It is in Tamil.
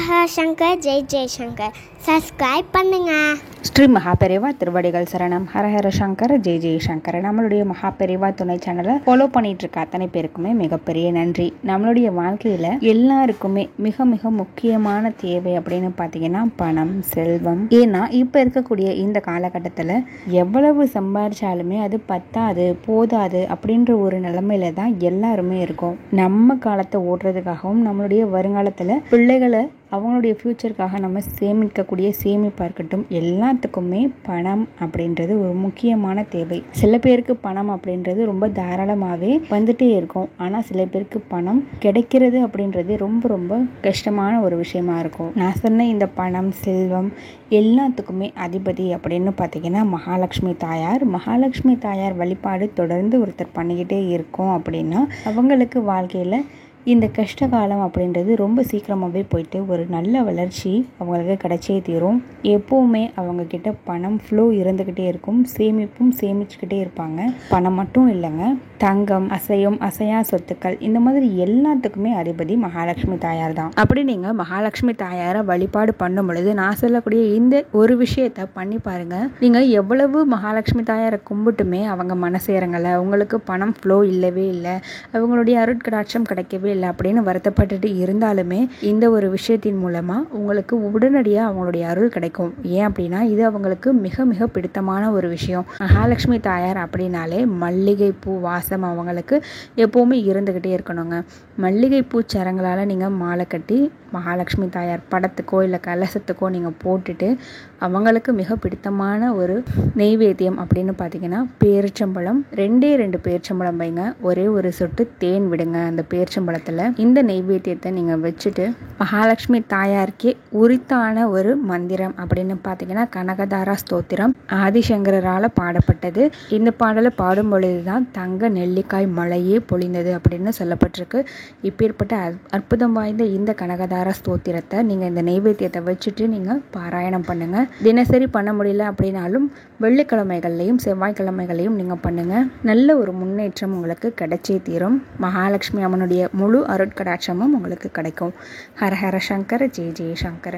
ஹர சங்கர் ஜெய் ஜெய்சங்கர். சப்ஸ்கிரைப் பண்ணுங்க. ஸ்ரீ மகாபெரிவா திருவடிகள் சரணம். ஹரஹர சங்கர் ஜெய் ஜெய்சங்கர். நம்மளுடைய மகாபெரிவா துணை சேனலை ஃபாலோ பண்ணிட்டு இருக்க அத்தனை பேருக்குமே மிகப்பெரிய நன்றி. நம்மளுடைய வாழ்க்கையில எல்லாருக்குமே மிக மிக முக்கியமான தேவை அப்படின்னு பார்த்தீங்கன்னா பணம், செல்வம். ஏன்னா இப்போ இருக்கக்கூடிய இந்த காலகட்டத்தில் எவ்வளவு சம்பாதிச்சாலுமே அது பத்தாது, போதாது அப்படின்ற ஒரு நிலைமையில தான் எல்லாருமே இருக்கும். நம்ம காலத்தை ஓட்டுறதுக்காகவும் நம்மளுடைய வருங்காலத்தில் பிள்ளைகளை அவங்களுடைய ஃப்யூச்சருக்காக நம்ம சேமிக்கக்கூடிய சேமிப்பாக இருக்கட்டும், எல்லாத்துக்குமே பணம் அப்படின்றது ஒரு முக்கியமான தேவை. சில பேருக்கு பணம் அப்படின்றது ரொம்ப தாராளமாகவே வந்துட்டே இருக்கும். ஆனால் சில பேருக்கு பணம் கிடைக்கிறது அப்படின்றது ரொம்ப ரொம்ப கஷ்டமான ஒரு விஷயமா இருக்கும். நான் சொன்ன இந்த பணம், செல்வம் எல்லாத்துக்குமே அதிபதி அப்படின்னு பார்த்தீங்கன்னா மகாலட்சுமி தாயார். மகாலட்சுமி தாயார் வழிபாடு தொடர்ந்து ஒருத்தர் பண்ணிக்கிட்டே இருக்கோம் அப்படின்னா அவங்களுக்கு வாழ்க்கையில் இந்த கஷ்ட காலம் அப்படின்றது ரொம்ப சீக்கிரமாகவே போயிட்டு ஒரு நல்ல வளர்ச்சி அவங்களுக்கு கிடைச்சே தீரும். எப்போவுமே அவங்கக்கிட்ட பணம் ஃப்ளோ இருந்துக்கிட்டே இருக்கும். சேமிப்பும் சேமிச்சுக்கிட்டே இருப்பாங்க. பணம் மட்டும் இல்லைங்க, தங்கம், அசையா சொத்துக்கள், இந்த மாதிரி எல்லாத்துக்குமே அதிபதி மகாலட்சுமி தாயார் தான். அப்படி நீங்கள் மகாலட்சுமி தாயாரை வழிபாடு பண்ணும் பொழுது நான் சொல்லக்கூடிய இந்த ஒரு விஷயத்த பண்ணி பாருங்க. நீங்கள் எவ்வளவு மகாலட்சுமி தாயாரை கும்பிட்டுமே அவங்க மனசு இறங்கலை, உங்களுக்கு பணம் ஃப்ளோ இல்லவே இல்லை, அவங்களுடைய அருட்கடாட்சம் கிடைக்கவே இல்லை அப்படின்னு வருத்தப்பட்டுட்டு இருந்தாலுமே இந்த ஒரு விஷயத்தின் மூலமா உங்களுக்கு உடனடியாக அவங்களுடைய அருள் கிடைக்கும். ஏன் அப்படின்னா இது அவங்களுக்கு மிக மிக பிடித்தமான ஒரு விஷயம். மகாலட்சுமி தாயார் அப்படின்னாலே மல்லிகை பூ வாசம் அவங்களுக்கு எப்போவுமே இருந்துக்கிட்டே இருக்கணுங்க. மல்லிகை பூ சரங்களால் நீங்கள் மாலை கட்டி மகாலட்சுமி தாயார் படத்துக்கோ இல்லை கலசத்துக்கோ நீங்கள் போட்டுட்டு அவங்களுக்கு மிக பிடித்தமான ஒரு நெய்வேத்தியம் அப்படின்னு பார்த்தீங்கன்னா பேரிச்சம்பழம், 2 பேரிச்சம்பழம் வைங்க, ஒரே ஒரு சொட்டு தேன் விடுங்க அந்த பேரிச்சம்பழத்தில். இந்த நெய்வேத்தியத்தை நீங்கள் வச்சுட்டு மகாலட்சுமி தாயாருக்கே உரித்தான ஒரு மந்திரம் அப்படின்னு பார்த்தீங்கன்னா கனகதாரா ஸ்தோத்திரம் ஆதிசங்கரால் பாடப்பட்டது. இந்த பாடலை பாடும் பொழுதுதான் தங்க நெல்லிக்காய் மழையே பொழிந்தது அப்படின்னு சொல்லப்பட்டிருக்கு. இப்பேற்பட்ட அற்புதம் வாய்ந்த இந்த கனகதாரா ஸ்தோத்திரத்தை நீங்கள் இந்த நெய்வேத்தியத்தை வச்சுட்டு நீங்கள் பாராயணம் பண்ணுங்க. தினசரி பண்ண முடியல அப்படின்னாலும் வெள்ளிக்கிழமைகள்லையும் செவ்வாய்க்கிழமைகளையும் நீங்கள் பண்ணுங்க. நல்ல ஒரு முன்னேற்றம் உங்களுக்கு கிடைச்சே தீரும். மகாலட்சுமி அம்மனுடைய முழு அருட்கடாட்சமும் உங்களுக்கு கிடைக்கும். ஹரஹர சங்கர ஜெய் ஜெய்சங்கர.